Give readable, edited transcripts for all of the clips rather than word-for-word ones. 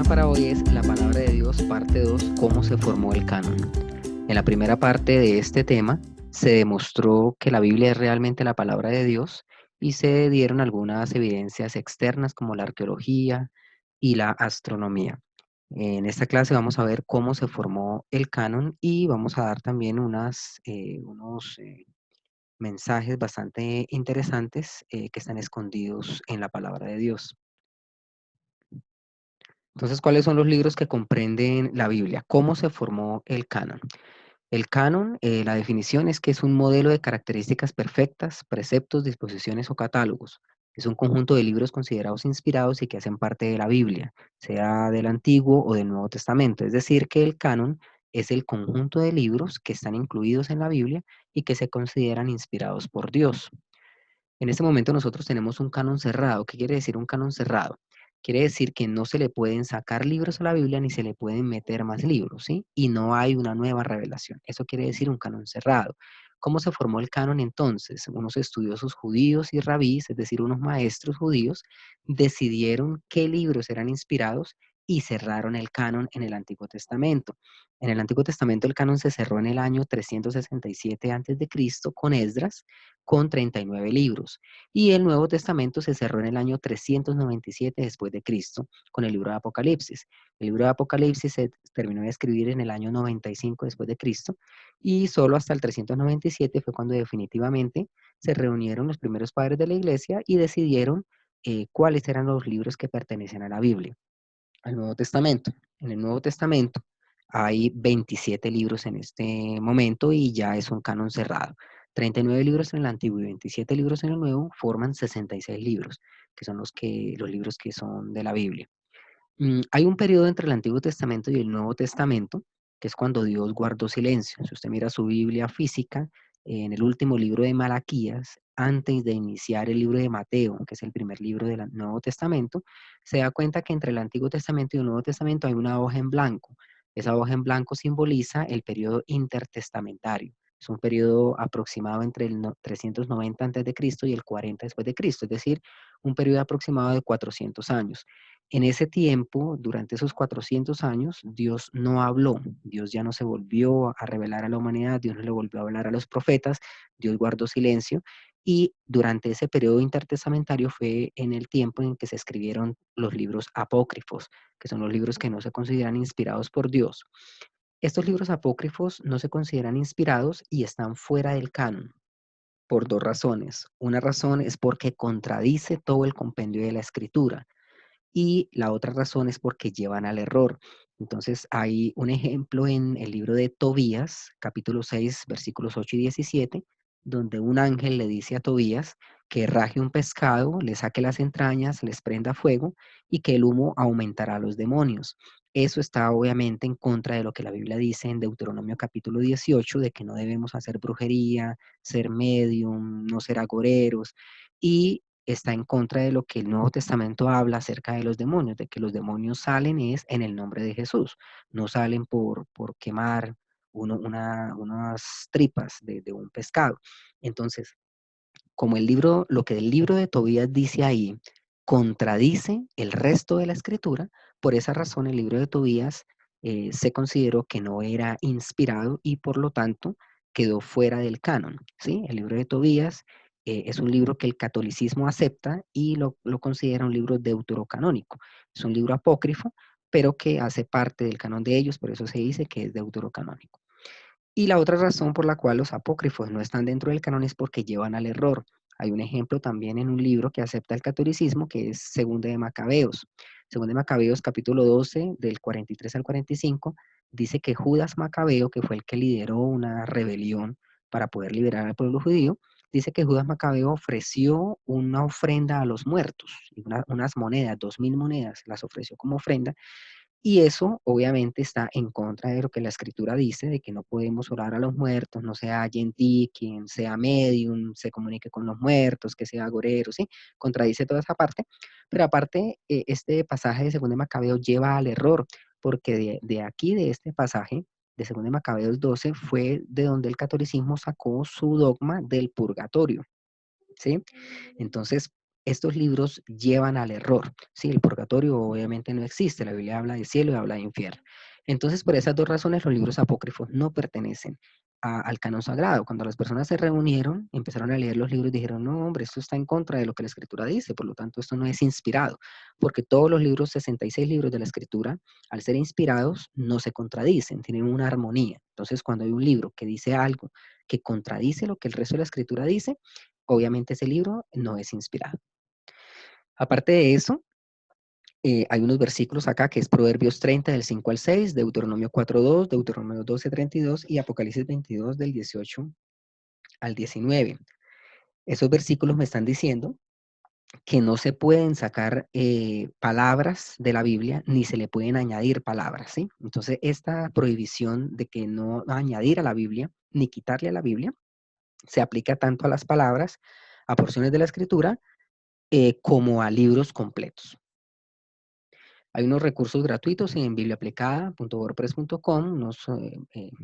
para hoy es la palabra de Dios, parte 2, cómo se formó el canon. En la primera parte de este tema se demostró que la Biblia es realmente la palabra de Dios y se dieron algunas evidencias externas como la arqueología y la astronomía. En esta clase vamos a ver cómo se formó el canon y vamos a dar también unos mensajes bastante interesantes que están escondidos en la palabra de Dios. Entonces, ¿cuáles son los libros que comprenden la Biblia? ¿Cómo se formó el canon? El canon, la definición es que es un modelo de características perfectas, preceptos, disposiciones o catálogos. Es un conjunto de libros considerados inspirados y que hacen parte de la Biblia, sea del Antiguo o del Nuevo Testamento. Es decir, que el canon es el conjunto de libros que están incluidos en la Biblia y que se consideran inspirados por Dios. En este momento nosotros tenemos un canon cerrado. ¿Qué quiere decir un canon cerrado? Quiere decir que no se le pueden sacar libros a la Biblia ni se le pueden meter más libros, ¿sí? Y no hay una nueva revelación. Eso quiere decir un canon cerrado. ¿Cómo se formó el canon entonces? Unos estudiosos judíos y rabíes, es decir, unos maestros judíos, decidieron qué libros eran inspirados y cerraron el canon en el Antiguo Testamento. En el Antiguo Testamento el canon se cerró en el año 367 a.C. con Esdras, con 39 libros. Y el Nuevo Testamento se cerró en el año 397 después de Cristo con el libro de Apocalipsis. El libro de Apocalipsis se terminó de escribir en el año 95 después de Cristo y solo hasta el 397 fue cuando definitivamente se reunieron los primeros padres de la iglesia y decidieron cuáles eran los libros que pertenecen a la Biblia, al Nuevo Testamento. En el Nuevo Testamento hay 27 libros en este momento y ya es un canon cerrado. 39 libros en el Antiguo y 27 libros en el Nuevo forman 66 libros, que son los libros que son de la Biblia. Hay un periodo entre el Antiguo Testamento y el Nuevo Testamento, que es cuando Dios guardó silencio. Si usted mira su Biblia física, en el último libro de Malaquías, antes de iniciar el libro de Mateo, que es el primer libro del Nuevo Testamento, se da cuenta que entre el Antiguo Testamento y el Nuevo Testamento hay una hoja en blanco. Esa hoja en blanco simboliza el periodo intertestamentario. Es un periodo aproximado entre el 390 a.C. y el 40 después de Cristo, es decir, un periodo aproximado de 400 años. En ese tiempo, durante esos 400 años, Dios no habló, Dios ya no se volvió a revelar a la humanidad, Dios no le volvió a hablar a los profetas, Dios guardó silencio y durante ese periodo intertestamentario fue en el tiempo en que se escribieron los libros apócrifos, que son los libros que no se consideran inspirados por Dios. Estos libros apócrifos no se consideran inspirados y están fuera del canon por dos razones. Una razón es porque contradice todo el compendio de la escritura y la otra razón es porque llevan al error. Entonces hay un ejemplo en el libro de Tobías, capítulo 6, versículos 8 y 17, donde un ángel le dice a Tobías que raje un pescado, le saque las entrañas, les prenda fuego y que el humo aumentará a los demonios. Eso está obviamente en contra de lo que la Biblia dice en Deuteronomio capítulo 18, de que no debemos hacer brujería, ser medium, no ser agoreros, y está en contra de lo que el Nuevo Testamento habla acerca de los demonios, de que los demonios salen es en el nombre de Jesús, no salen por quemar unas tripas de un pescado. Entonces, como lo que el libro de Tobías dice ahí contradice el resto de la escritura, por esa razón el libro de Tobías se consideró que no era inspirado y por lo tanto quedó fuera del canon, ¿sí? El libro de Tobías es un libro que el catolicismo acepta y lo considera un libro deuterocanónico. Es un libro apócrifo, pero que hace parte del canon de ellos, por eso se dice que es deuterocanónico. Y la otra razón por la cual los apócrifos no están dentro del canon es porque llevan al error. Hay un ejemplo también en un libro que acepta el catolicismo, que es Segunda de Macabeos. Segunda de Macabeos, capítulo 12, del 43 al 45, dice que Judas Macabeo, que fue el que lideró una rebelión para poder liberar al pueblo judío, dice que Judas Macabeo ofreció una ofrenda a los muertos, unas monedas, 2000 monedas, las ofreció como ofrenda, y eso obviamente está en contra de lo que la escritura dice, de que no podemos orar a los muertos, no se halle en ti quien sea medium, se comunique con los muertos, que sea agorero, ¿sí? Contradice toda esa parte, pero aparte este pasaje de 2 de Macabeo lleva al error, porque de aquí, de este pasaje, de 2 de Macabeos 12, fue de donde el catolicismo sacó su dogma del purgatorio, ¿sí? Entonces, estos libros llevan al error. Sí, el purgatorio obviamente no existe, la Biblia habla de cielo y habla de infierno. Entonces, por esas dos razones, los libros apócrifos no pertenecen al canon sagrado. Cuando las personas se reunieron, empezaron a leer los libros y dijeron, no, hombre, esto está en contra de lo que la Escritura dice, por lo tanto, esto no es inspirado, porque todos los libros, 66 libros de la Escritura, al ser inspirados, no se contradicen, tienen una armonía. Entonces, cuando hay un libro que dice algo que contradice lo que el resto de la Escritura dice, obviamente ese libro no es inspirado. Aparte de eso, hay unos versículos acá que es Proverbios 30 del 5 al 6, Deuteronomio 4:2, Deuteronomio 12:32 y Apocalipsis 22 del 18 al 19. Esos versículos me están diciendo que no se pueden sacar palabras de la Biblia ni se le pueden añadir palabras, ¿sí? Entonces, esta prohibición de que no añadir a la Biblia ni quitarle a la Biblia se aplica tanto a las palabras, a porciones de la Escritura, como a libros completos. Hay unos recursos gratuitos en bibliaaplicada.wordpress.com, unos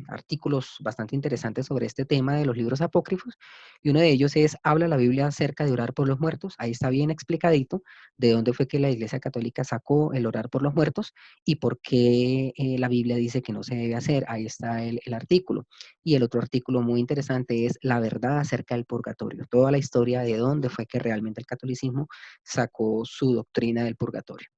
artículos bastante interesantes sobre este tema de los libros apócrifos, y uno de ellos es Habla la Biblia acerca de orar por los muertos. Ahí está bien explicadito de dónde fue que la Iglesia Católica sacó el orar por los muertos y por qué la Biblia dice que no se debe hacer. Ahí está el artículo. Y el otro artículo muy interesante es La verdad acerca del purgatorio, toda la historia de dónde fue que realmente el catolicismo sacó su doctrina del purgatorio.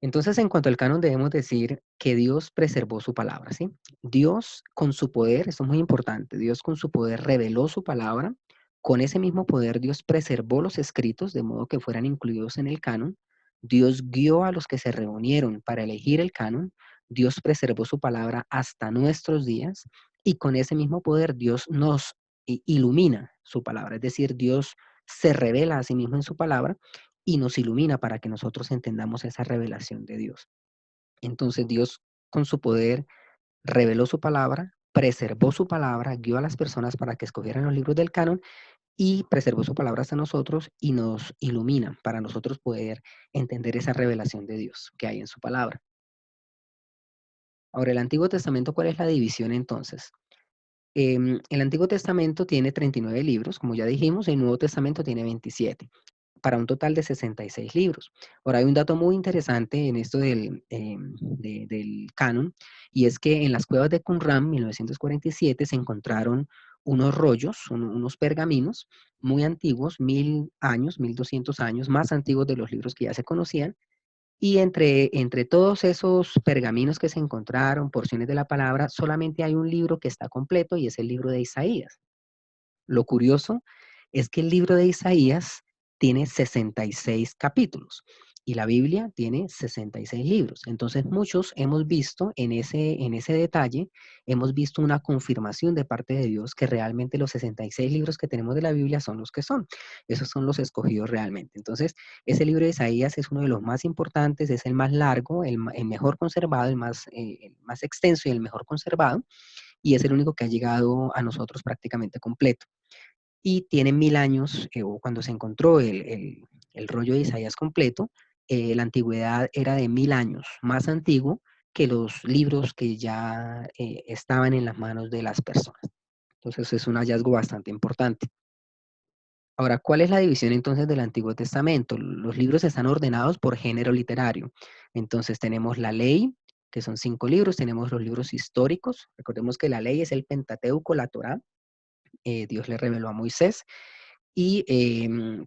Entonces, en cuanto al canon, debemos decir que Dios preservó su palabra, ¿sí? Dios con su poder, esto es muy importante, Dios con su poder reveló su palabra, con ese mismo poder Dios preservó los escritos de modo que fueran incluidos en el canon, Dios guió a los que se reunieron para elegir el canon, Dios preservó su palabra hasta nuestros días y con ese mismo poder Dios nos ilumina su palabra, es decir, Dios se revela a sí mismo en su palabra y nos ilumina para que nosotros entendamos esa revelación de Dios. Entonces Dios con su poder reveló su palabra, preservó su palabra, guió a las personas para que escogieran los libros del canon y preservó su palabra hasta nosotros y nos ilumina para nosotros poder entender esa revelación de Dios que hay en su palabra. Ahora, el Antiguo Testamento, ¿cuál es la división entonces? El Antiguo Testamento tiene 39 libros, como ya dijimos, el Nuevo Testamento tiene 27 para un total de 66 libros. Ahora, hay un dato muy interesante en esto del canon, y es que en las cuevas de Qumran, 1947, se encontraron unos rollos, unos pergaminos muy antiguos, 1000 años, 1200 años, más antiguos de los libros que ya se conocían, y entre todos esos pergaminos que se encontraron, porciones de la palabra, solamente hay un libro que está completo y es el libro de Isaías. Lo curioso es que el libro de Isaías tiene 66 capítulos y la Biblia tiene 66 libros. Entonces, muchos hemos visto en ese detalle, hemos visto una confirmación de parte de Dios que realmente los 66 libros que tenemos de la Biblia son los que son. Esos son los escogidos realmente. Entonces, ese libro de Isaías es uno de los más importantes, es el más largo, el mejor conservado, el más extenso y el mejor conservado, y es el único que ha llegado a nosotros prácticamente completo y tiene 1000 años, o cuando se encontró el rollo de Isaías completo, la antigüedad era de 1000 años, más antiguo que los libros que ya estaban en las manos de las personas. Entonces es un hallazgo bastante importante. Ahora, ¿cuál es la división entonces del Antiguo Testamento? Los libros están ordenados por género literario. Entonces tenemos la ley, que son 5 libros, tenemos los libros históricos. Recordemos que la ley es el Pentateuco, la Torá. Dios le reveló a Moisés. Y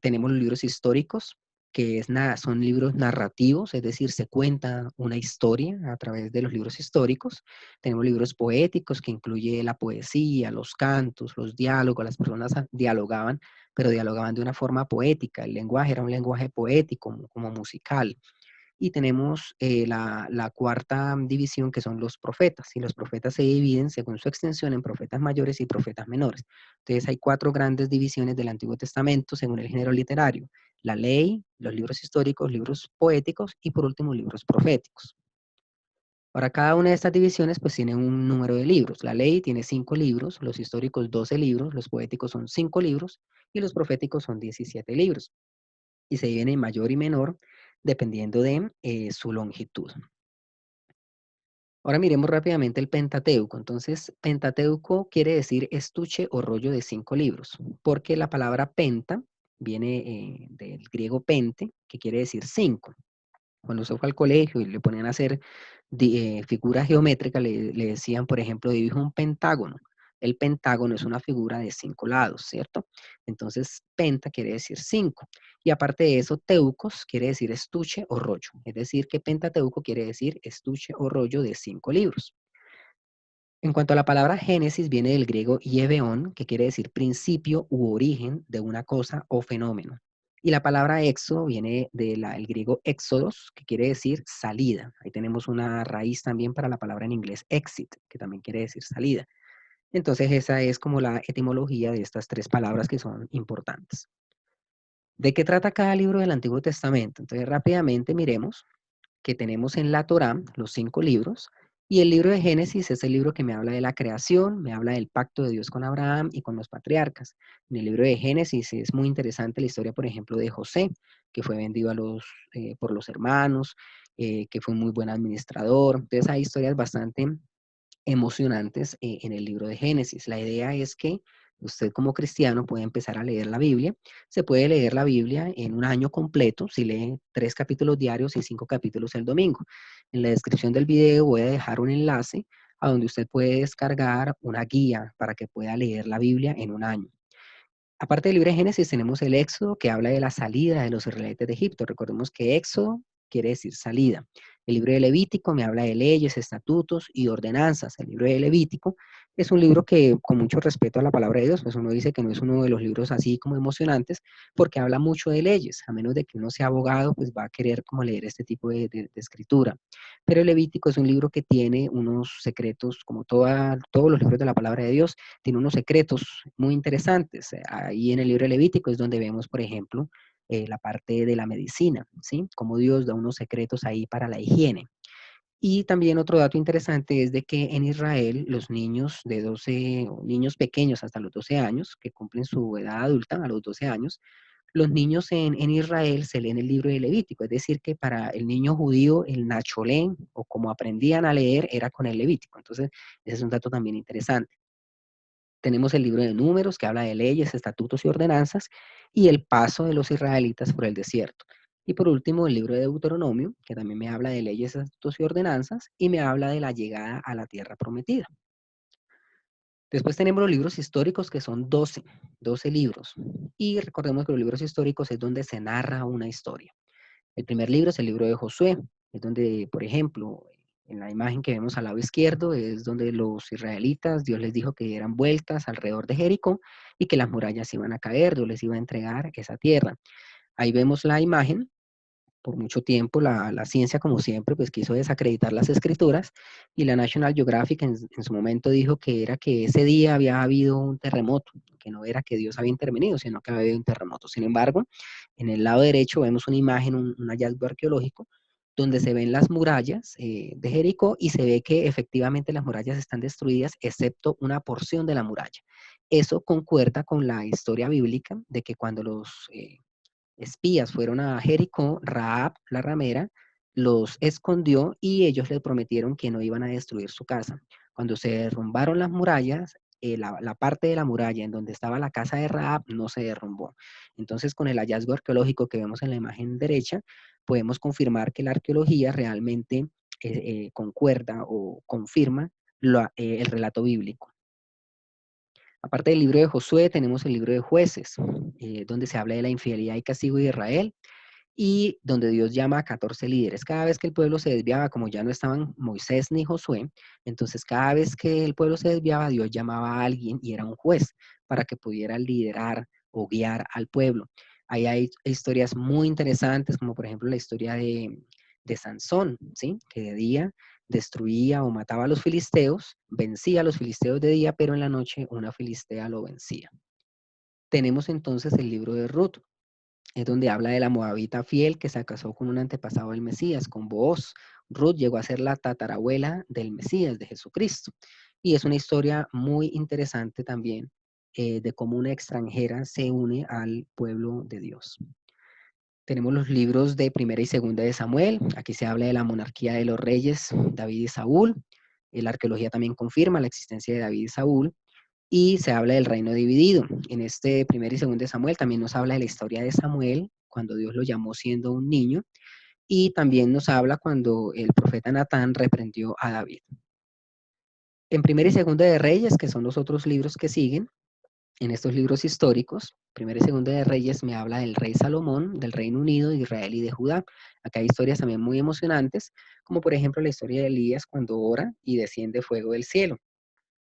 tenemos los libros históricos, que son libros narrativos, es decir, se cuenta una historia a través de los libros históricos. Tenemos libros poéticos, que incluye la poesía, los cantos, los diálogos. Las personas dialogaban, pero dialogaban de una forma poética. El lenguaje era un lenguaje poético, como musical. Y tenemos la cuarta división, que son los profetas, y los profetas se dividen según su extensión en profetas mayores y profetas menores. Entonces hay 4 grandes divisiones del Antiguo Testamento según el género literario: la ley, los libros históricos, libros poéticos y por último libros proféticos. Ahora, cada una de estas divisiones pues tiene un número de libros. La ley tiene 5 libros, los históricos 12 libros, los poéticos son 5 libros y los proféticos son 17 libros. Y se dividen en mayor y menor dependiendo de su longitud. Ahora miremos rápidamente el Pentateuco. Entonces, Pentateuco quiere decir estuche o rollo de 5 libros, porque la palabra penta viene del griego pente, que quiere decir 5. Cuando usted fue al colegio y le ponían a hacer figuras geométricas, le decían, por ejemplo, dibuje un pentágono. El pentágono es una figura de 5 lados, ¿cierto? Entonces, penta quiere decir 5. Y aparte de eso, teucos quiere decir estuche o rollo. Es decir, que pentateuco quiere decir estuche o rollo de 5 libros. En cuanto a la palabra Génesis, viene del griego ieveon, que quiere decir principio u origen de una cosa o fenómeno. Y la palabra éxodo viene del griego éxodos, que quiere decir salida. Ahí tenemos una raíz también para la palabra en inglés exit, que también quiere decir salida. Entonces esa es como la etimología de estas tres palabras que son importantes. ¿De qué trata cada libro del Antiguo Testamento? Entonces rápidamente miremos que tenemos en la Torá, los 5 libros, y el libro de Génesis es el libro que me habla de la creación, me habla del pacto de Dios con Abraham y con los patriarcas. En el libro de Génesis es muy interesante la historia, por ejemplo, de José, que fue vendido por los hermanos, que fue un muy buen administrador. Entonces hay historias bastante emocionantes en el libro de Génesis. La idea es que usted como cristiano puede empezar a leer la Biblia. Se puede leer la Biblia en un año completo si lee 3 capítulos diarios y 5 capítulos el domingo. En la descripción del video voy a dejar un enlace a donde usted puede descargar una guía para que pueda leer la Biblia en un año. Aparte del libro de Génesis, tenemos el Éxodo, que habla de la salida de los israelitas de Egipto. Recordemos que Éxodo quiere decir salida. El libro de Levítico me habla de leyes, estatutos y ordenanzas. El libro de Levítico es un libro que, con mucho respeto a la palabra de Dios, pues uno dice que no es uno de los libros así como emocionantes, porque habla mucho de leyes. A menos de que uno sea abogado, pues va a querer como leer este tipo de escritura. Pero el Levítico es un libro que tiene unos secretos, como todos los libros de la palabra de Dios, tiene unos secretos muy interesantes. Ahí en el libro de Levítico es donde vemos, por ejemplo, la parte de la medicina, ¿sí? Cómo Dios da unos secretos ahí para la higiene. Y también otro dato interesante es de que en Israel los niños de 12, niños pequeños hasta los 12 años, que cumplen su edad adulta a los 12 años, los niños en Israel se leen el libro de Levítico, es decir, que para el niño judío el Nacholén, o como aprendían a leer, era con el Levítico. Entonces, ese es un dato también interesante. Tenemos el libro de Números, que habla de leyes, estatutos y ordenanzas, y el paso de los israelitas por el desierto. Y por último, el libro de Deuteronomio, que también me habla de leyes, estatutos y ordenanzas, y me habla de la llegada a la tierra prometida. Después tenemos los libros históricos, que son 12 libros. Y recordemos que los libros históricos es donde se narra una historia. El primer libro es el libro de Josué, es donde, por ejemplo, en la imagen que vemos al lado izquierdo, es donde los israelitas, Dios les dijo que dieran vueltas alrededor de Jericó y que las murallas iban a caer, Dios les iba a entregar esa tierra. Ahí vemos la imagen. Por mucho tiempo la ciencia, como siempre, pues quiso desacreditar las escrituras, y la National Geographic en su momento dijo que era que ese día había habido un terremoto, que no era que Dios había intervenido, sino que había habido un terremoto. Sin embargo, en el lado derecho vemos una imagen, un hallazgo arqueológico, donde se ven las murallas de Jericó, y se ve que efectivamente las murallas están destruidas, excepto una porción de la muralla. Eso concuerda con la historia bíblica de que cuando los espías fueron a Jericó, Rahab, la ramera, los escondió y ellos le prometieron que no iban a destruir su casa. Cuando se derrumbaron las murallas, la parte de la muralla en donde estaba la casa de Rahab no se derrumbó. Entonces, con el hallazgo arqueológico que vemos en la imagen derecha, podemos confirmar que la arqueología realmente concuerda o confirma el relato bíblico. Aparte del libro de Josué, tenemos el libro de Jueces, donde se habla de la infidelidad y castigo de Israel, y donde Dios llama a 14 líderes. Cada vez que el pueblo se desviaba, como ya no estaban Moisés ni Josué, entonces cada vez que el pueblo se desviaba, Dios llamaba a alguien y era un juez para que pudiera liderar o guiar al pueblo. Ahí hay historias muy interesantes, como por ejemplo la historia de Sansón, ¿sí? Que de día destruía o mataba a los filisteos, vencía a los filisteos de día, pero en la noche una filistea lo vencía. Tenemos entonces el libro de Ruth, es donde habla de la moabita fiel que se casó con un antepasado del Mesías, con Booz. Ruth llegó a ser la tatarabuela del Mesías, de Jesucristo. Y es una historia muy interesante también, de cómo una extranjera se une al pueblo de Dios. Tenemos los libros de Primera y Segunda de Samuel. Aquí se habla de la monarquía de los reyes David y Saúl. La arqueología también confirma la existencia de David y Saúl. y se habla del reino dividido. En este primer y segundo de Samuel también nos habla de la historia de Samuel, cuando Dios lo llamó siendo un niño, y también nos habla cuando el profeta Natán reprendió a David. En primera y segunda de Reyes, que son los otros libros que siguen, en estos libros históricos, primera y segunda de Reyes me habla del rey Salomón, del Reino Unido, de Israel y de Judá. Acá hay historias también muy emocionantes, como por ejemplo la historia de Elías cuando ora y desciende fuego del cielo.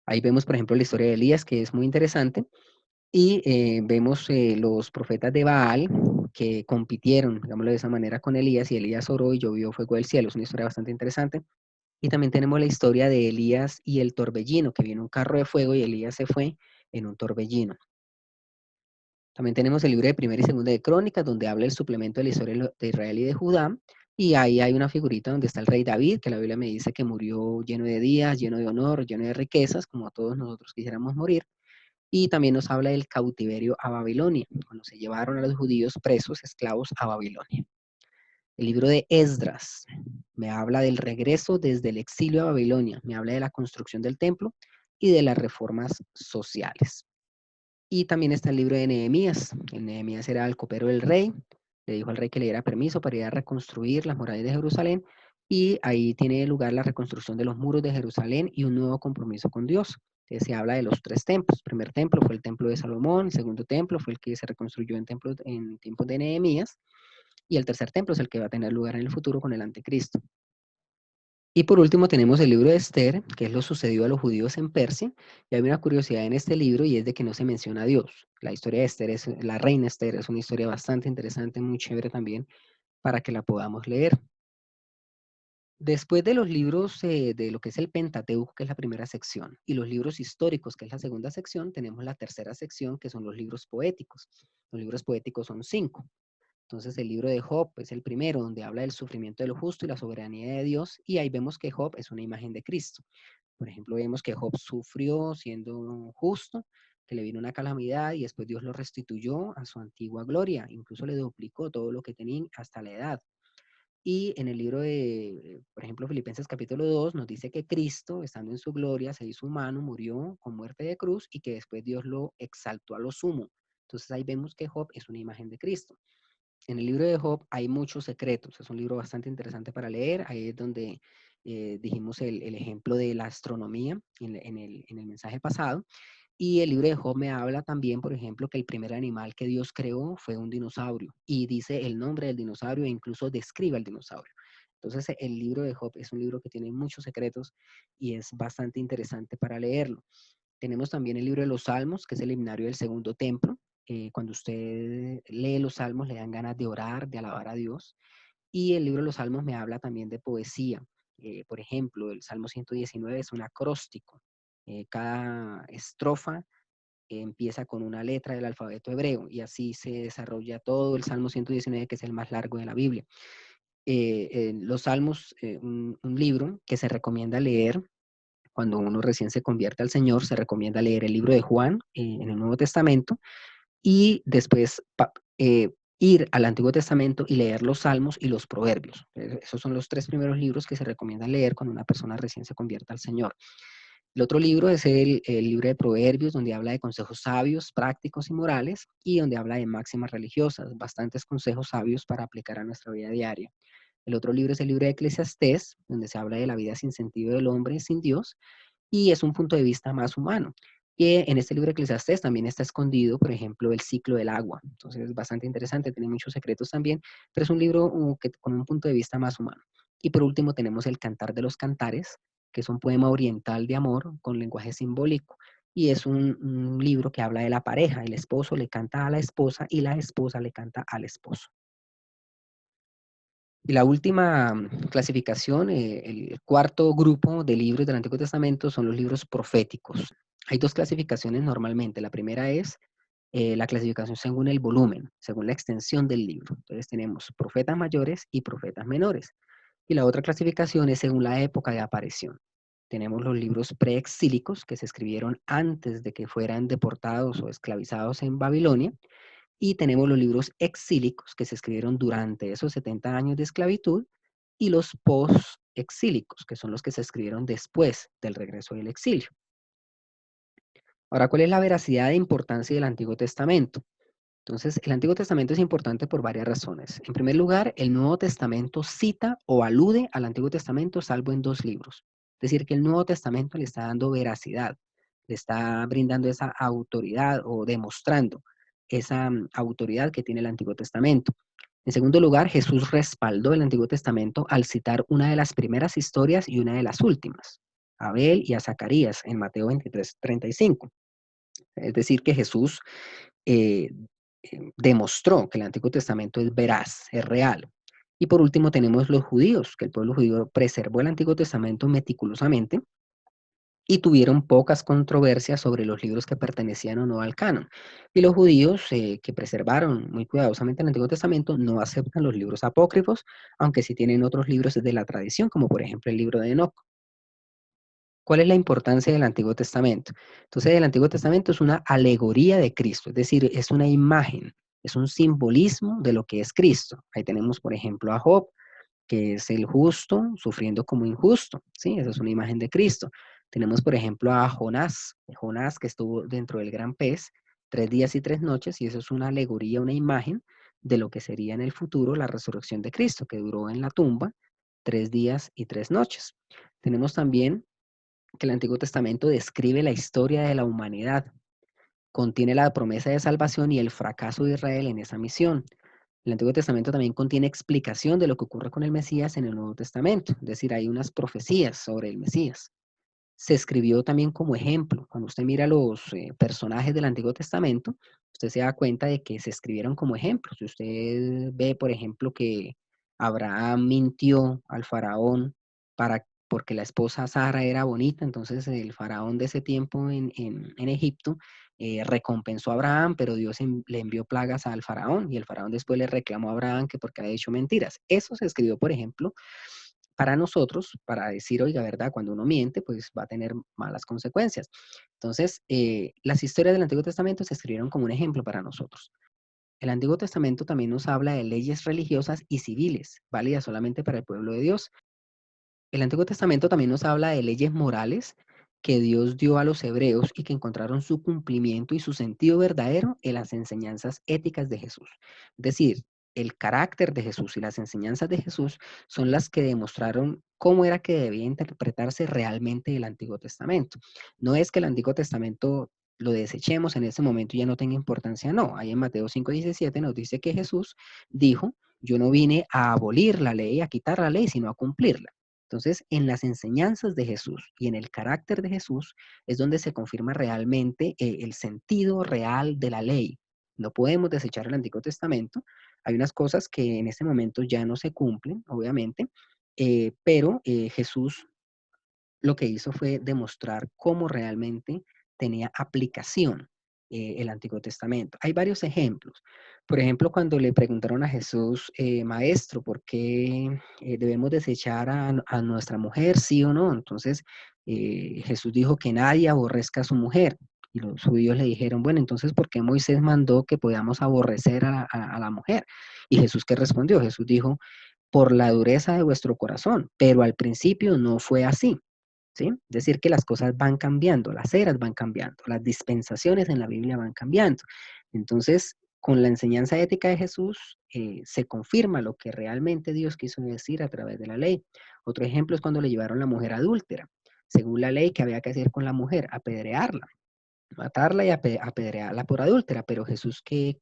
Ahí vemos, por ejemplo, la historia de Elías, que es muy interesante, y vemos los profetas de Baal que compitieron, digámoslo de esa manera, con Elías, y Elías oró y llovió fuego del cielo. Es una historia bastante interesante. Y también tenemos la historia de Elías y el torbellino, que vino un carro de fuego y Elías se fue en un torbellino. También tenemos el libro de Primera y Segunda de Crónicas, donde habla el suplemento de la historia de Israel y de Judá. Y ahí hay una figurita donde está el rey David, que la Biblia me dice que murió lleno de días, lleno de honor, lleno de riquezas, como todos nosotros quisiéramos morir. Y también nos habla del cautiverio a Babilonia, cuando se llevaron a los judíos presos, esclavos a Babilonia. El libro de Esdras me habla del regreso desde el exilio a Babilonia, me habla de la construcción del templo y de las reformas sociales. Y también está el libro de Nehemías. El Nehemías era el copero del rey, le dijo al rey que le diera permiso para ir a reconstruir las murallas de Jerusalén, y ahí tiene lugar la reconstrucción de los muros de Jerusalén y un nuevo compromiso con Dios. Se habla de los tres templos. El primer templo fue el templo de Salomón, el segundo templo fue el que se reconstruyó en tiempos de Nehemías, y el tercer templo es el que va a tener lugar en el futuro con el anticristo. Y por último tenemos el libro de Esther, que es lo sucedido a los judíos en Persia. Y hay una curiosidad en este libro, y es de que no se menciona a Dios. La historia de Esther la reina Esther es una historia bastante interesante, muy chévere también, para que la podamos leer. Después de los libros de lo que es el Pentateuco, que es la primera sección, y los libros históricos, que es la segunda sección, tenemos la tercera sección, que son los libros poéticos. Los libros poéticos son 5. Entonces el libro de Job es el primero, donde habla del sufrimiento de lo justo y la soberanía de Dios, y ahí vemos que Job es una imagen de Cristo. Por ejemplo, vemos que Job sufrió siendo justo, que le vino una calamidad y después Dios lo restituyó a su antigua gloria, incluso le duplicó todo lo que tenía hasta la edad. Y en el libro de, por ejemplo, Filipenses capítulo 2 nos dice que Cristo, estando en su gloria, se hizo humano, murió con muerte de cruz, y que después Dios lo exaltó a lo sumo. Entonces ahí vemos que Job es una imagen de Cristo. En el libro de Job hay muchos secretos, es un libro bastante interesante para leer. Ahí es donde dijimos el ejemplo de la astronomía en el mensaje pasado. Y el libro de Job me habla también, por ejemplo, que el primer animal que Dios creó fue un dinosaurio, y dice el nombre del dinosaurio e incluso describe al dinosaurio. Entonces, el libro de Job es un libro que tiene muchos secretos y es bastante interesante para leerlo. Tenemos también el libro de los Salmos, que es el himnario del segundo templo. Cuando usted lee los Salmos, le dan ganas de orar, de alabar a Dios. Y el libro de los Salmos me habla también de poesía. Por ejemplo, el Salmo 119 es un acróstico. Cada estrofa empieza con una letra del alfabeto hebreo, y así se desarrolla todo el Salmo 119, que es el más largo de la Biblia. Los Salmos, un libro que se recomienda leer cuando uno recién se convierte al Señor, se recomienda leer el libro de Juan en el Nuevo Testamento, y después ir al Antiguo Testamento y leer los Salmos y los Proverbios. Esos son los 3 primeros libros que se recomiendan leer cuando una persona recién se convierta al Señor. El otro libro es el libro de Proverbios, donde habla de consejos sabios, prácticos y morales, y donde habla de máximas religiosas, bastantes consejos sabios para aplicar a nuestra vida diaria. El otro libro es el libro de Eclesiastés, donde se habla de la vida sin sentido del hombre sin Dios, y es un punto de vista más humano. Que en este libro de Eclesiastés también está escondido, por ejemplo, el ciclo del agua. Entonces es bastante interesante, tiene muchos secretos también, pero es un libro con un punto de vista más humano. Y por último tenemos el Cantar de los Cantares, que es un poema oriental de amor con lenguaje simbólico. Y es un libro que habla de la pareja. El esposo le canta a la esposa y la esposa le canta al esposo. Y la última clasificación, el cuarto grupo de libros del Antiguo Testamento son los libros proféticos. Hay 2 clasificaciones normalmente. La primera es la clasificación según el volumen, según la extensión del libro. Entonces tenemos profetas mayores y profetas menores. Y la otra clasificación es según la época de aparición. Tenemos los libros preexílicos, que se escribieron antes de que fueran deportados o esclavizados en Babilonia, y tenemos los libros exílicos, que se escribieron durante esos 70 años de esclavitud, y los post-exílicos, que son los que se escribieron después del regreso del exilio. Ahora, ¿cuál es la veracidad e importancia del Antiguo Testamento? Entonces, el Antiguo Testamento es importante por varias razones. En primer lugar, el Nuevo Testamento cita o alude al Antiguo Testamento salvo en 2 libros. Es decir, que el Nuevo Testamento le está dando veracidad, le está brindando esa autoridad o demostrando esa autoridad que tiene el Antiguo Testamento. En segundo lugar, Jesús respaldó el Antiguo Testamento al citar una de las primeras historias y una de las últimas, a Abel y a Zacarías, en Mateo 23:35. Es decir, que Jesús eh, demostró que el Antiguo Testamento es veraz, es real. Y por último tenemos los judíos, que el pueblo judío preservó el Antiguo Testamento meticulosamente y tuvieron pocas controversias sobre los libros que pertenecían o no al canon. Y los judíos que preservaron muy cuidadosamente el Antiguo Testamento no aceptan los libros apócrifos, aunque sí tienen otros libros de la tradición, como por ejemplo el libro de Enoch. ¿Cuál es la importancia del Antiguo Testamento? Entonces, el Antiguo Testamento es una alegoría de Cristo, es decir, es una imagen, es un simbolismo de lo que es Cristo. Ahí tenemos, por ejemplo, a Job, que es el justo sufriendo como injusto, ¿sí? Esa es una imagen de Cristo. Tenemos, por ejemplo, a Jonás, Jonás que estuvo dentro del gran pez 3 días y 3 noches, y eso es una alegoría, una imagen de lo que sería en el futuro la resurrección de Cristo, que duró en la tumba 3 días y 3 noches. Tenemos también que el Antiguo Testamento describe la historia de la humanidad, contiene la promesa de salvación y el fracaso de Israel en esa misión. El Antiguo Testamento también contiene explicación de lo que ocurre con el Mesías en el Nuevo Testamento, es decir, hay unas profecías sobre el Mesías. Se escribió también como ejemplo. Cuando usted mira los personajes del Antiguo Testamento, usted se da cuenta de que se escribieron como ejemplos. Si usted ve, por ejemplo, que Abraham mintió al faraón porque la esposa Sara era bonita, entonces el faraón de ese tiempo en Egipto recompensó a Abraham, pero Dios le envió plagas al faraón y el faraón después le reclamó a Abraham que porque había dicho mentiras. Eso se escribió, por ejemplo, para nosotros, para decir, oiga, ¿verdad? Cuando uno miente, pues va a tener malas consecuencias. Entonces, las historias del Antiguo Testamento se escribieron como un ejemplo para nosotros. El Antiguo Testamento también nos habla de leyes religiosas y civiles, válidas solamente para el pueblo de Dios. El Antiguo Testamento también nos habla de leyes morales que Dios dio a los hebreos y que encontraron su cumplimiento y su sentido verdadero en las enseñanzas éticas de Jesús. Es decir, el carácter de Jesús y las enseñanzas de Jesús son las que demostraron cómo era que debía interpretarse realmente el Antiguo Testamento. No es que el Antiguo Testamento lo desechemos en ese momento y ya no tenga importancia, no. Ahí en Mateo 5:17 nos dice que Jesús dijo, yo no vine a abolir la ley, a quitar la ley, sino a cumplirla. Entonces, en las enseñanzas de Jesús y en el carácter de Jesús es donde se confirma realmente el sentido real de la ley. No podemos desechar el Antiguo Testamento. Hay unas cosas que en este momento ya no se cumplen, obviamente, pero Jesús lo que hizo fue demostrar cómo realmente tenía aplicación el Antiguo Testamento. Hay varios ejemplos. Por ejemplo, cuando le preguntaron a Jesús, maestro, ¿por qué debemos desechar a nuestra mujer, sí o no? Entonces Jesús dijo que nadie aborrezca a su mujer. Y los judíos le dijeron, bueno, entonces, ¿por qué Moisés mandó que podamos aborrecer a la mujer? Y Jesús, ¿qué respondió? Jesús dijo, por la dureza de vuestro corazón, pero al principio no fue así. ¿Sí? Es decir, que las cosas van cambiando, las eras van cambiando, las dispensaciones en la Biblia van cambiando. Entonces, con la enseñanza ética de Jesús, se confirma lo que realmente Dios quiso decir a través de la ley. Otro ejemplo es cuando le llevaron la mujer adúltera. Según la ley, ¿qué había que hacer con la mujer? Apedrearla, matarla y apedrearla por adúltera. Pero Jesús, ¿qué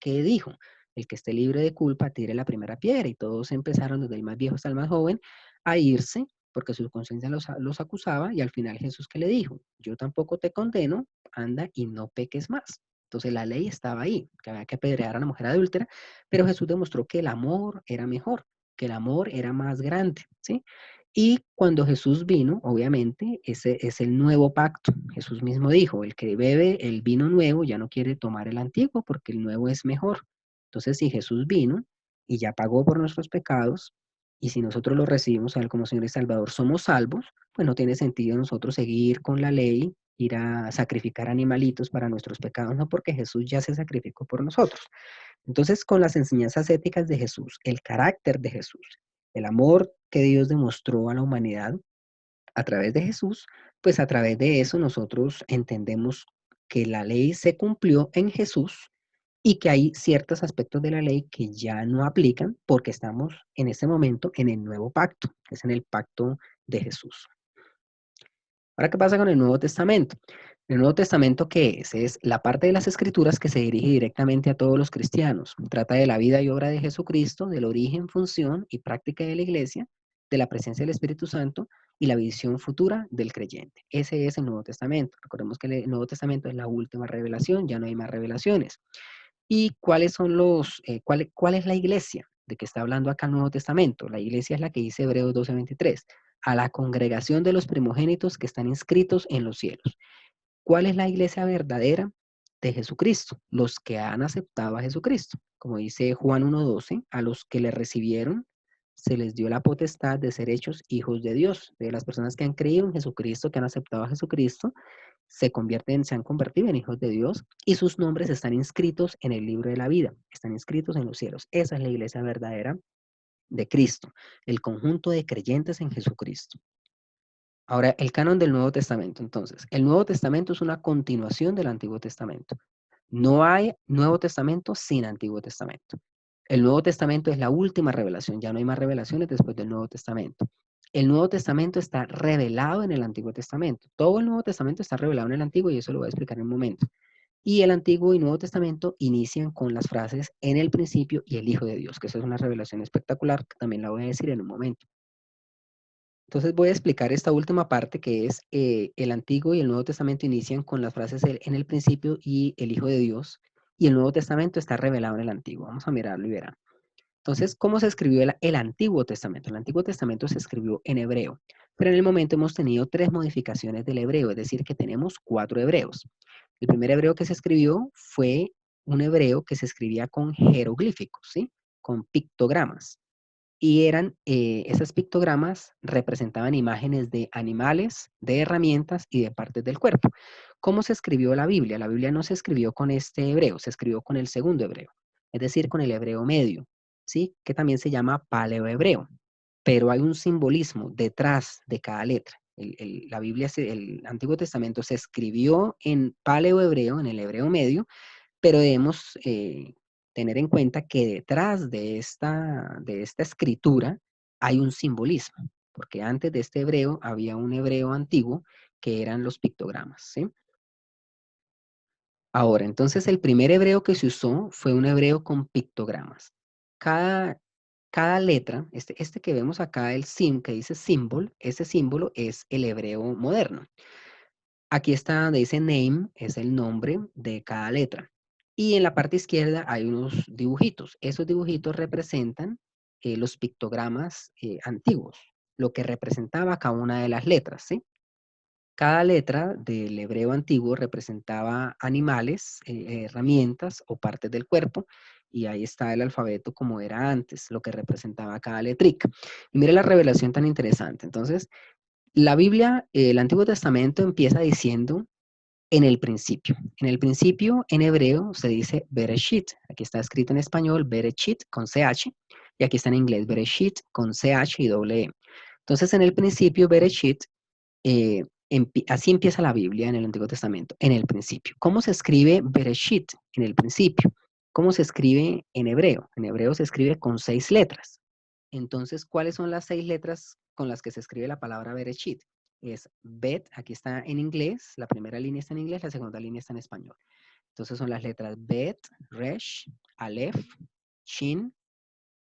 dijo? El que esté libre de culpa, tire la primera piedra. Y todos empezaron, desde el más viejo hasta el más joven, a irse porque su conciencia los acusaba. Y al final Jesús, ¿qué le dijo? Yo tampoco te condeno, anda y no peques más. Entonces la ley estaba ahí, que había que apedrear a la mujer adúltera, pero Jesús demostró que el amor era mejor, que el amor era más grande, ¿sí? Y cuando Jesús vino, obviamente, ese es el nuevo pacto. Jesús mismo dijo, el que bebe el vino nuevo ya no quiere tomar el antiguo porque el nuevo es mejor. Entonces, si Jesús vino y ya pagó por nuestros pecados, y si nosotros lo recibimos a Él como Señor y Salvador, somos salvos, pues no tiene sentido nosotros seguir con la ley, ir a sacrificar animalitos para nuestros pecados, no, porque Jesús ya se sacrificó por nosotros. Entonces, con las enseñanzas éticas de Jesús, el carácter de Jesús, el amor que Dios demostró a la humanidad a través de Jesús, pues a través de eso nosotros entendemos que la ley se cumplió en Jesús y que hay ciertos aspectos de la ley que ya no aplican porque estamos en este momento en el nuevo pacto, que es en el pacto de Jesús. Ahora, ¿qué pasa con el Nuevo Testamento? El Nuevo Testamento, ¿qué es? Es la parte de las Escrituras que se dirige directamente a todos los cristianos. Trata de la vida y obra de Jesucristo, del origen, función y práctica de la Iglesia, de la presencia del Espíritu Santo y la visión futura del creyente. Ese es el Nuevo Testamento. Recordemos que el Nuevo Testamento es la última revelación, ya no hay más revelaciones. ¿Y cuáles son cuál es la iglesia de que está hablando acá el Nuevo Testamento? La iglesia es la que dice Hebreos 12:23, a la congregación de los primogénitos que están inscritos en los cielos. ¿Cuál es la iglesia verdadera? De Jesucristo, los que han aceptado a Jesucristo. Como dice Juan 1:12, a los que le recibieron se les dio la potestad de ser hechos hijos de Dios. De las personas que han creído en Jesucristo, que han aceptado a Jesucristo, se han convertido en hijos de Dios y sus nombres están inscritos en el libro de la vida, están inscritos en los cielos. Esa es la iglesia verdadera de Cristo, el conjunto de creyentes en Jesucristo. Ahora, el canon del Nuevo Testamento. Entonces, el Nuevo Testamento es una continuación del Antiguo Testamento. No hay Nuevo Testamento sin Antiguo Testamento. El Nuevo Testamento es la última revelación, ya no hay más revelaciones después del Nuevo Testamento. El Nuevo Testamento está revelado en el Antiguo Testamento. Todo el Nuevo Testamento está revelado en el Antiguo y eso lo voy a explicar en un momento. Y el Antiguo y Nuevo Testamento inician con las frases en el principio y el Hijo de Dios, que eso es una revelación espectacular, que también la voy a decir en un momento. Entonces voy a explicar esta última parte que es el Antiguo y el Nuevo Testamento inician con las frases en el principio y el Hijo de Dios, y el Nuevo Testamento está revelado en el Antiguo. Vamos a mirarlo y verán. Entonces, ¿cómo se escribió el Antiguo Testamento? El Antiguo Testamento se escribió en hebreo, pero en el momento hemos tenido 3 modificaciones del hebreo, es decir, que tenemos 4 hebreos. El primer hebreo que se escribió fue un hebreo que se escribía con jeroglíficos, ¿sí? Con pictogramas. Y esas pictogramas representaban imágenes de animales, de herramientas y de partes del cuerpo. ¿Cómo se escribió la Biblia? La Biblia no se escribió con este hebreo, se escribió con el segundo hebreo, es decir, con el hebreo medio, ¿sí? Que también se llama paleohebreo. Pero hay un simbolismo detrás de cada letra. La Biblia, el Antiguo Testamento se escribió en paleohebreo, en el hebreo medio, pero debemos tener en cuenta que detrás de esta escritura hay un simbolismo, porque antes de este hebreo había un hebreo antiguo que eran los pictogramas, ¿sí? Ahora, entonces el primer hebreo que se usó fue un hebreo con pictogramas. Cada, cada letra, este que vemos acá, el sim, que dice symbol, ese símbolo es el hebreo moderno. Aquí está donde dice name, es el nombre de cada letra. Y en la parte izquierda hay unos dibujitos. Esos dibujitos representan los pictogramas antiguos, lo que representaba cada una de las letras, ¿sí? Cada letra del hebreo antiguo representaba animales, herramientas o partes del cuerpo, y ahí está el alfabeto como era antes, lo que representaba cada letrica. Y mire la revelación tan interesante. Entonces, la Biblia, el Antiguo Testamento empieza diciendo en el principio. En el principio, en hebreo, se dice Bereshit. Aquí está escrito en español Bereshit con CH, y aquí está en inglés Bereshit con CH y doble E. Entonces, en el principio, Bereshit, así empieza la Biblia en el Antiguo Testamento, en el principio. ¿Cómo se escribe Bereshit en el principio? ¿Cómo se escribe en hebreo? En hebreo se escribe con 6 letras. Entonces, ¿cuáles son las 6 letras con las que se escribe la palabra Bereshit? Es Bet, aquí está en inglés, la primera línea está en inglés, la segunda línea está en español. Entonces son las letras Bet, Resh, Aleph, Shin,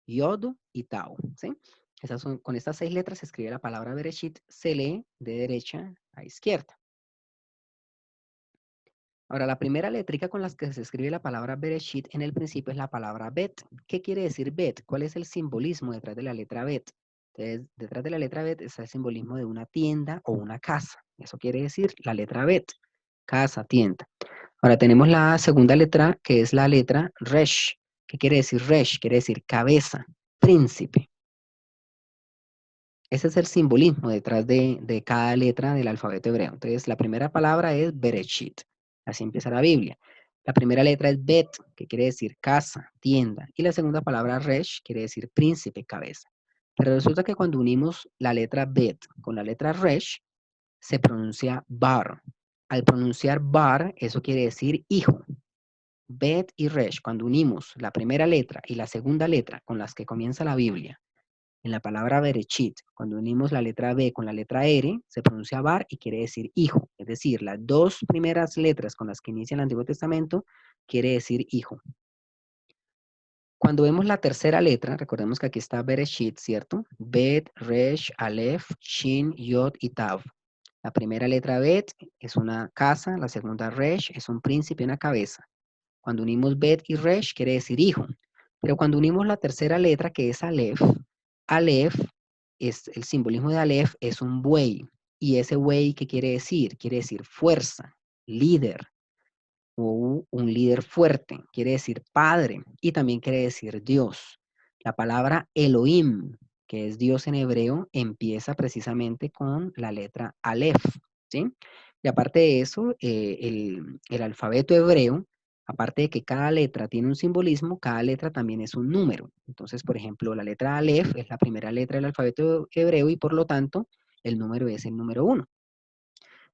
Yod y Tau, ¿sí? Con estas 6 letras se escribe la palabra Bereshit, se lee de derecha a izquierda. Ahora, la primera letrica con las que se escribe la palabra Bereshit en el principio es la palabra Bet. ¿Qué quiere decir Bet? ¿Cuál es el simbolismo detrás de la letra Bet? Entonces, detrás de la letra Bet está el simbolismo de una tienda o una casa. Eso quiere decir la letra Bet, casa, tienda. Ahora tenemos la segunda letra, que es la letra Resh. ¿Qué quiere decir Resh? Quiere decir cabeza, príncipe. Ese es el simbolismo detrás de cada letra del alfabeto hebreo. Entonces, la primera palabra es Bereshit. Así empieza la Biblia. La primera letra es Bet, que quiere decir casa, tienda. Y la segunda palabra Resh quiere decir príncipe, cabeza. Pero resulta que cuando unimos la letra Bet con la letra Resh, se pronuncia Bar. Al pronunciar bar, eso quiere decir hijo. Bet y resh, cuando unimos la primera letra y la segunda letra con las que comienza la Biblia, en la palabra berechit, cuando unimos la letra B con la letra R, se pronuncia bar y quiere decir hijo. Es decir, las dos primeras letras con las que inicia el Antiguo Testamento quiere decir hijo. Cuando vemos la tercera letra, recordemos que aquí está bereshit, ¿cierto? Bet, resh, alef, shin, yod y tav. La primera letra bet es una casa, la segunda resh es un príncipe, una cabeza. Cuando unimos bet y resh quiere decir hijo. Pero cuando unimos la tercera letra que es alef, alef es el simbolismo de alef es un buey. Y ese buey, ¿qué quiere decir? Quiere decir fuerza, líder o un líder fuerte. Quiere decir padre y también quiere decir Dios. La palabra Elohim, que es Dios en hebreo, empieza precisamente con la letra alef, ¿sí? Y aparte de eso, el alfabeto hebreo, aparte de que cada letra tiene un simbolismo, cada letra también es un número. Entonces, por ejemplo, la letra Aleph es la primera letra del alfabeto hebreo y por lo tanto el número es el número uno.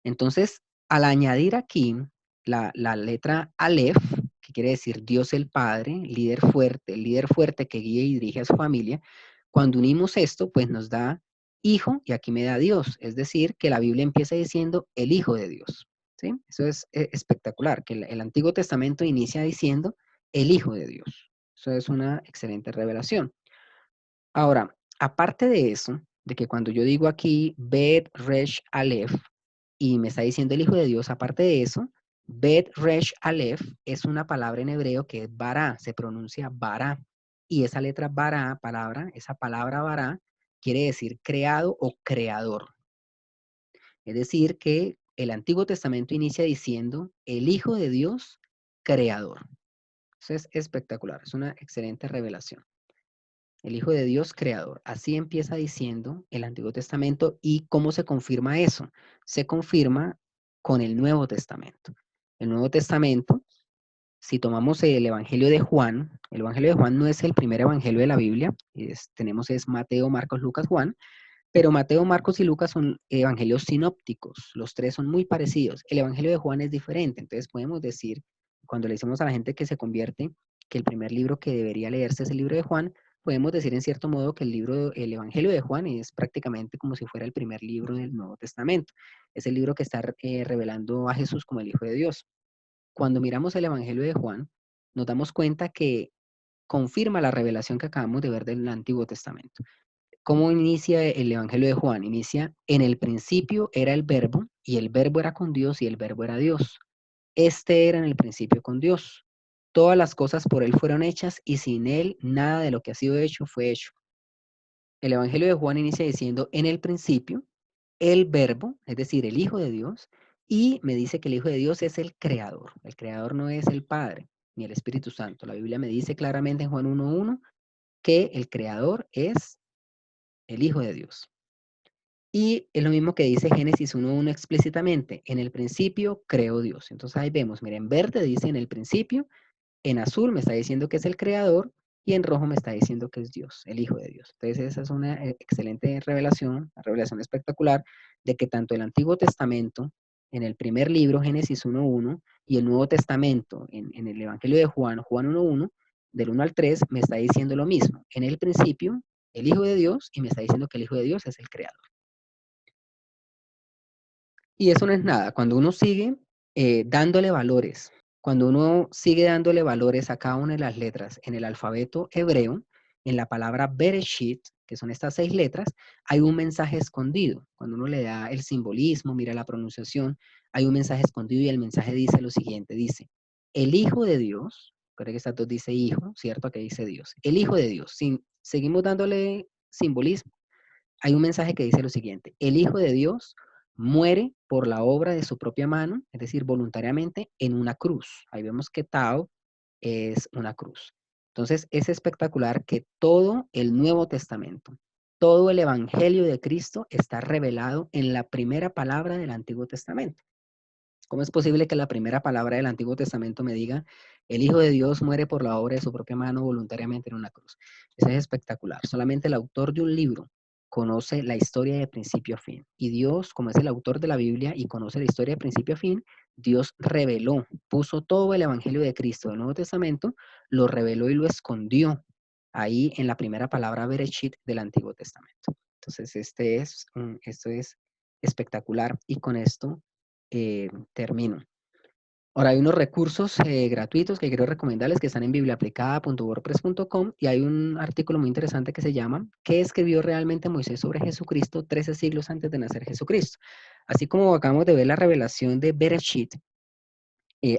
Entonces, al añadir aquí la letra Aleph, que quiere decir Dios el Padre, el líder fuerte que guía y dirige a su familia, cuando unimos esto, pues nos da hijo y aquí me da Dios. Es decir, que la Biblia empieza diciendo el Hijo de Dios. ¿Sí? Eso es espectacular, que el Antiguo Testamento inicia diciendo el Hijo de Dios. Eso es una excelente revelación. Ahora, aparte de eso, de que cuando yo digo aquí Bet Resh Aleph y me está diciendo el Hijo de Dios, aparte de eso, Bet Resh Aleph es una palabra en hebreo que es bara, se pronuncia bara. Y esa letra bara, esa palabra bara, quiere decir creado o creador. Es decir, que el Antiguo Testamento inicia diciendo el Hijo de Dios creador. Eso es espectacular, es una excelente revelación. El Hijo de Dios creador. Así empieza diciendo el Antiguo Testamento. ¿Y cómo se confirma eso? Se confirma con el Nuevo Testamento. El Nuevo Testamento, si tomamos el Evangelio de Juan, el Evangelio de Juan no es el primer evangelio de la Biblia, tenemos es Mateo, Marcos, Lucas, Juan, pero Mateo, Marcos y Lucas son evangelios sinópticos, los tres son muy parecidos. El Evangelio de Juan es diferente, entonces podemos decir, cuando le decimos a la gente que se convierte, que el primer libro que debería leerse es el libro de Juan, podemos decir en cierto modo que el Evangelio de Juan es prácticamente como si fuera el primer libro del Nuevo Testamento. Es el libro que está revelando a Jesús como el Hijo de Dios. Cuando miramos el Evangelio de Juan, nos damos cuenta que confirma la revelación que acabamos de ver del Antiguo Testamento. ¿Cómo inicia el Evangelio de Juan? Inicia, en el principio era el verbo, y el verbo era con Dios, y el verbo era Dios. Este era en el principio con Dios. Todas las cosas por él fueron hechas, y sin él nada de lo que ha sido hecho fue hecho. El Evangelio de Juan inicia diciendo, en el principio, el verbo, es decir, el Hijo de Dios, y me dice que el Hijo de Dios es el creador. El creador no es el Padre, ni el Espíritu Santo. La Biblia me dice claramente en Juan 1:1 que el creador es el Hijo de Dios. Y es lo mismo que dice Génesis 1:1 explícitamente, en el principio creó Dios. Entonces ahí vemos, miren, en verde dice en el principio, en azul me está diciendo que es el creador y en rojo me está diciendo que es Dios, el Hijo de Dios. Entonces esa es una excelente revelación, una revelación espectacular de que tanto el Antiguo Testamento, en el primer libro, Génesis 1:1, y el Nuevo Testamento, en el Evangelio de Juan, Juan 1:1, del 1 al 3, me está diciendo lo mismo. En el principio, el Hijo de Dios, y me está diciendo que el Hijo de Dios es el creador. Y eso no es nada. Cuando uno sigue dándole valores, cuando uno sigue dándole valores a cada una de las letras en el alfabeto hebreo, en la palabra Bereshit, que son estas 6 letras, hay un mensaje escondido. Cuando uno le da el simbolismo, mira la pronunciación, hay un mensaje escondido y el mensaje dice lo siguiente, dice, el Hijo de Dios, creo que estas dos dice hijo, ¿cierto? Que dice Dios. El Hijo de Dios, seguimos dándole simbolismo, hay un mensaje que dice lo siguiente, el Hijo de Dios muere por la obra de su propia mano, es decir, voluntariamente, en una cruz. Ahí vemos que Tao es una cruz. Entonces, es espectacular que todo el Nuevo Testamento, todo el Evangelio de Cristo está revelado en la primera palabra del Antiguo Testamento. ¿Cómo es posible que la primera palabra del Antiguo Testamento me diga, el Hijo de Dios muere por la obra de su propia mano voluntariamente en una cruz? Eso es espectacular. Solamente el autor de un libro conoce la historia de principio a fin. Y Dios, como es el autor de la Biblia y conoce la historia de principio a fin, Dios reveló, puso todo el Evangelio de Cristo del Nuevo Testamento, lo reveló y lo escondió ahí en la primera palabra Bereshit del Antiguo Testamento. Entonces, esto es espectacular y con esto termino. Ahora hay unos recursos gratuitos que quiero recomendarles que están en bibliaaplicada.wordpress.com y hay un artículo muy interesante que se llama ¿Qué escribió realmente Moisés sobre Jesucristo 13 siglos antes de nacer Jesucristo? Así como acabamos de ver la revelación de Bereshit,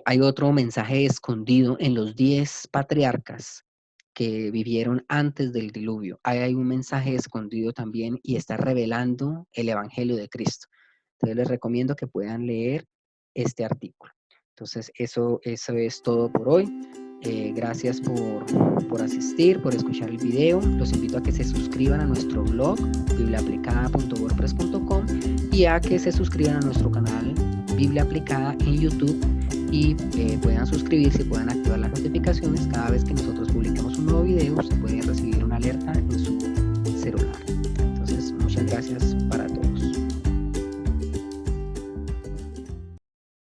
hay otro mensaje escondido en los 10 patriarcas que vivieron antes del diluvio. Ahí hay un mensaje escondido también y está revelando el Evangelio de Cristo. Entonces les recomiendo que puedan leer este artículo. Entonces eso es todo por hoy. Gracias por asistir, por escuchar el video. Los invito a que se suscriban a nuestro blog, bibliaaplicada.wordpress.com, y a que se suscriban a nuestro canal Biblia Aplicada en YouTube y puedan suscribirse y puedan activar las notificaciones. Cada vez que nosotros publiquemos un nuevo video, se puede recibir una alerta en su celular. Entonces, muchas gracias para